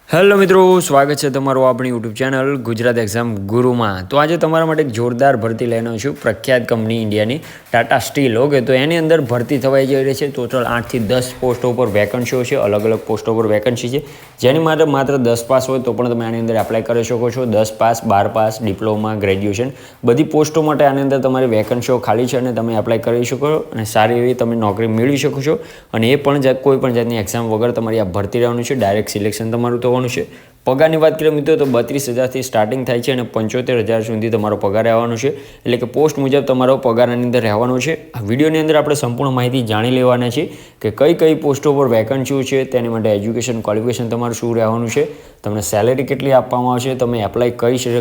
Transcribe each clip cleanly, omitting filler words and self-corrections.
Hello મિત્રો, સ્વાગત છે તમારું આપણી યુટ્યુબ ચેનલ ગુજરાત એક્ઝામ ગુરુમાં। તો આજે તમારા માટે એક જોરદાર ભરતી લઈને આવ્યો છું પ્રખ્યાત કંપની ઇન્ડિયાની ટાટા સ્ટીલ। ઓકે, તો એની અંદર ભરતી થવાઈ જઈ રહી છે। ટોટલ 8 થી 10 પોસ્ટો પર વેકન્સીઓ છે, અલગ અલગ પોસ્ટો પર વેકન્સી છે, જેની માટે માત્ર 10 પાસ હોય તો પણ તમે આની અંદર એપ્લાય કરી શકો છો। 10 પાસ, 12 પાસ, ડિપ્લોમા, ગ્રેજ્યુએશન બધી પોસ્ટો માટે આની અંદર તમારી વેકન્સીઓ ખાલી છે અને તમે એપ્લાય કરી શકો છો અને સારી એવી તમે નોકરી મેળવી શકો છો। અને એ પણ કોઈ પણ જાતની એક્ઝામ વગર તમારી આ ભરતી રહેવાનું છે, ડાયરેક્ટ સિલેક્શન તમારું થવાનું છે। પગારની વાત કરીએ મિત્રો તો 32,000થી સ્ટાર્ટિંગ થાય છે અને 75,000 સુધી તમારો પગાર રહેવાનો છે, એટલે કે પોસ્ટ મુજબ તમારો પગારની અંદર રહેવાનો છે। આ વિડીયોની અંદર આપણે સંપૂર્ણ માહિતી જાણી લેવાના છે કે કઈ કઈ પોસ્ટો પર વેકન્સીઓ છે, તેની માટે એજ્યુકેશન ક્વોલિફિકેશન તમારું શું રહેવાનું છે, તમને સેલેરી કેટલી આપવામાં આવશે, તમે એપ્લાય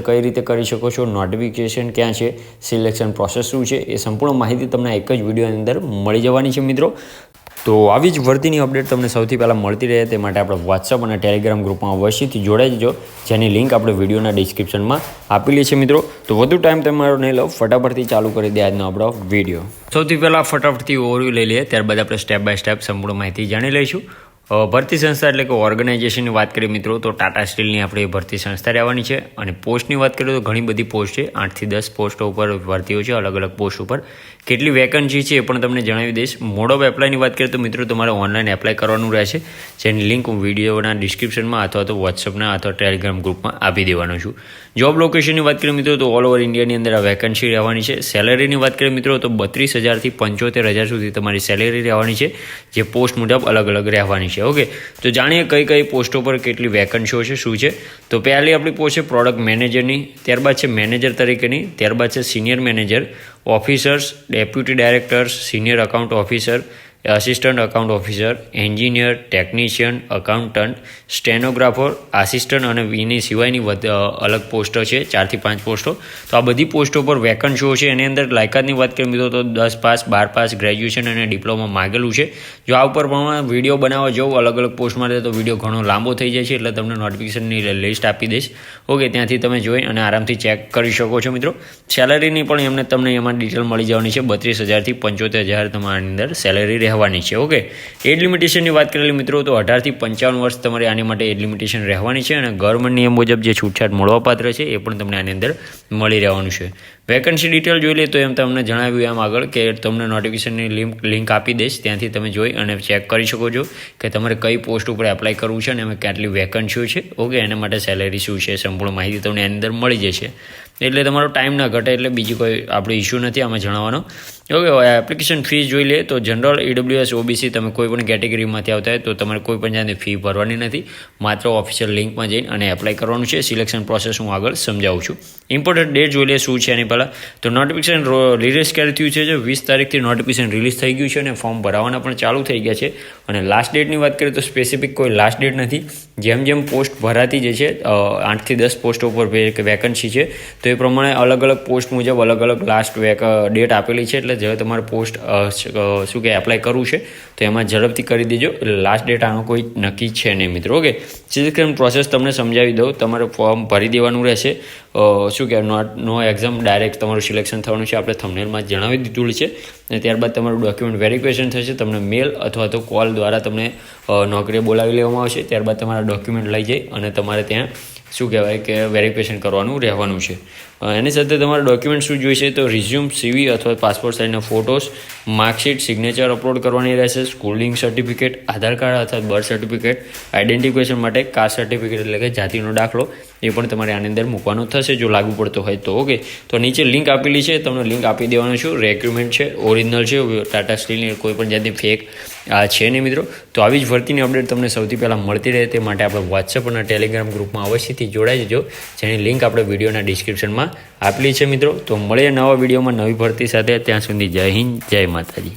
કઈ રીતે કરી શકો છો, નોટિફિકેશન ક્યાં છે, સિલેક્શન પ્રોસેસ શું છે, એ સંપૂર્ણ માહિતી તમને એક જ વિડીયોની અંદર મળી જવાની છે મિત્રો। તો આવી જ ભરતીની અપડેટ તમને સૌથી પહેલાં મળતી રહે તે માટે આપણે વોટ્સઅપ અને ટેલિગ્રામ ગ્રુપમાં અવશ્યથી જોડાઈ જજો, જેની લિંક આપણે વિડીયોના ડિસ્ક્રિપ્શનમાં આપેલી છે મિત્રો। તો વધુ ટાઈમ તમારો નહીં લો, ફટાફટથી ચાલુ કરી દે આજનો આપણો વિડીયો। સૌથી પહેલાં ફટાફટથી ઓવરવ્યૂ લઈ લઈએ, ત્યારબાદ આપણે સ્ટેપ બાય સ્ટેપ સંપૂર્ણ માહિતી જાણી લઈશું। ભરતી સંસ્થા એટલે કે ઓર્ગેનાઇઝેશનની વાત કરીએ મિત્રો તો ટાટા સ્ટીલની આપણી ભરતી સંસ્થા રહેવાની છે। અને પોસ્ટની વાત કરીએ તો ઘણી બધી પોસ્ટ છે, 8 થી 10 પોસ્ટો ઉપર ભરતીઓ છે, અલગ અલગ પોસ્ટ ઉપર કેટલી વેકન્સી છે એ પણ તમને જણાવી દઈશ। મોડ ઓફ એપ્લાયની વાત કરીએ તો મિત્રો તમારે ઓનલાઈન એપ્લાય કરવાનું રહેશે, જેની લિંક હું વિડીયોના ડિસ્ક્રિપ્શનમાં અથવા તો વોટ્સઅપના અથવા ટેલિગ્રામ ગ્રુપમાં આપી દેવાનો છું। જોબ લોકેશનની વાત કરીએ મિત્રો તો ઓલ ઓવર ઇન્ડિયાની અંદર આ વેકન્સી રહેવાની છે। સેલેરીની વાત કરીએ મિત્રો તો 32,000થી 75,000 સુધી તમારી સેલેરી રહેવાની છે, જે પોસ્ટ મુજબ અલગ અલગ રહેવાની છે। ઓકે, તો જાણીએ કઈ પોસ્ટો પર કેટલી વેકન્સીઓ છે, શું છે। તો પહેલી આપણી પોસ્ટ છે પ્રોડક્ટ મેનેજરની, ત્યારબાદ છે મેનેજર તરીકેની, ત્યારબાદ છે senior manager, officers, deputy directors, senior account officer, assistant account officer, engineer, technician, accountant, stenographer, assistant અને એની સિવાયની અલગ પોસ્ટો છે, 4 થી 5 પોસ્ટો। તો આ બધી પોસ્ટો પર વેકન્સીઓ છે। એની અંદર લાયકાતની વાત કરીએ મિત્રો તો 10 પાસ, 12 પાસ, ગ્રેજ્યુએશન અને ડિપ્લોમા માગેલું છે। જો આ ઉપર પણ વિડીયો બનાવવા જવું અલગ અલગ પોસ્ટ માટે તો વિડીયો ઘણો લાંબો થઈ જાય છે, એટલે તમને નોટિફિકેશનની લિસ્ટ આપી દઈશ। ઓકે, ત્યાંથી તમે જોઈ અને આરામથી ચેક કરી શકો છો મિત્રો। સેલેરીની પણ તમને એમાં ડિટેલ મળી જવાની છે, 32,000થી 75,000 તમારી અંદર સેલેરી રહેવાની છે। ઓકે, એજ લિમિટેશનની વાત કરેલી મિત્રો તો 18 થી 55 વર્ષ તમારે આની માટે એજ લિમિટેશન રહેવાની છે, અને ગવર્મેન્ટ નિયમ મુજબ જે છૂટછાટ મળવાપાત્ર છે એ પણ તમને આની અંદર મળી રહેવાનું છે। વેકન્સી ડિટેલ જોઈ લે તો એમ તમને જણાવ્યું એમ આગળ કે તમને નોટિફિકેશનની લિંક આપી દઈશ, ત્યાંથી તમે જોઈ અને ચેક કરી શકો છો કે તમારે કઈ પોસ્ટ ઉપર એપ્લાય કરવું છે અને એમાં કેટલી વેકન્સીઓ છે। ઓકે, એના માટે સેલેરી શું છે સંપૂર્ણ માહિતી તમને એની અંદર મળી જશે, એટલે તમારો ટાઈમ ના ઘટે, એટલે બીજી કોઈ આપણે ઇસ્યુ નથી આમાં જણાવવાનો। ઓકે, એપ્લિકેશન ફીસ જોઈ લે તો જનરલ, ઈડબ્લ્યુએસ, ઓબીસી તમે કોઈ પણ કેટેગરીમાંથી આવતા હોય તો તમારે કોઈ પણ જાતની ફી ભરવાની નથી, માત્ર ઓફિશિયલ લિંકમાં જઈને અને એપ્લાય કરવાનું છે। સિલેક્શન પ્રોસેસ હું આગળ સમજાવું છું। ઇમ્પોર્ટન્ટ ડેટ જોઈ લે શું છે એની પહેલાં તો નોટિફિકેશન રિલીઝ ક્યારે થયું છે, 20 તારીખથી નોટિફિકેશન રિલીઝ થઈ ગયું છે અને ફોર્મ ભરાવાના પણ ચાલુ થઈ ગયા છે। અને લાસ્ટ ડેટની વાત કરીએ તો સ્પેસિફિક કોઈ લાસ્ટ ડેટ નથી, જેમ જેમ પોસ્ટ ભરાતી જ છે, 8 થી 10 પોસ્ટો ઉપર વેકન્સી છે તો એ પ્રમાણે અલગ અલગ પોસ્ટ મુજબ અલગ અલગ લાસ્ટ ડેટ આપેલી છે, એટલે જો તમારે પોસ્ટ શું કે એપ્લાય કરવું છે તો એમાં ઝડપથી કરી દેજો, એટલે લાસ્ટ ડેટ આનો કોઈ નક્કી છે નહીં મિત્રો। ઓકે, સિલેક્શન પ્રોસેસ તમને સમજાવી દઉં, તમારે ફોર્મ ભરી દેવાનું રહેશે, શું કે નો એક્ઝામ ડાયરેક્ટ તમારું સિલેક્શન થવાનું છે, આપણે થંબનેલમાં જણાવી દીધું છે। અને ત્યારબાદ તમારું ડોક્યુમેન્ટ વેરિફિકેશન થશે, તમને મેલ અથવા તો કોલ દ્વારા તમને નોકરીએ બોલાવી લેવામાં આવશે, ત્યારબાદ તમારા ડોક્યુમેન્ટ લઈ જઈ અને તમારે ત્યાં શું કહેવાય કે વેરિફિકેશન કરવાનું રહેવાનું છે। એની સાથે તમારા ડોક્યુમેન્ટ શું જોઈશે તો રિઝ્યુમ, સીવી અથવા પાસપોર્ટ સાઇઝના ફોટોસ, માર્કશીટ, સિગ્નેચર અપલોડ કરવાની રહેશે, સ્કૂલિંગ સર્ટિફિકેટ, આધાર કાર્ડ અથવા બર્થ સર્ટિફિકેટ, આઈડેન્ટિફિકેશન માટે કાસ્ટ સર્ટિફિકેટ એટલે કે જાતિનો દાખલો એ પણ તમારે આની અંદર મૂકવાનો થશે જો લાગુ પડતો હોય તો। ઓકે, તો નીચે લિંક આપેલી છે, તમને લિંક આપી દેવાનું છું। રેક્રુટમેન્ટ છે, ઓરિજિનલ છે, ટાટા સ્ટીલની કોઈ પણ જાતની ફેક છે નહીં મિત્રો। તો આવી જ ભરતીની અપડેટ તમને સૌથી પહેલાં મળતી રહે તે માટે આપણે વોટ્સઅપ અને ટેલિગ્રામ ગ્રુપમાં અવશ્યથી જોડાઈ જજો, જેની લિંક આપણે વિડીયોના ડિસ્ક્રિપ્શનમાં આપેલી છે મિત્રો। તો મળીએ નવા વિડીયોમાં નવી ભરતી સાથે, ત્યાં સુધી જય હિન્દ, જય માતાજી।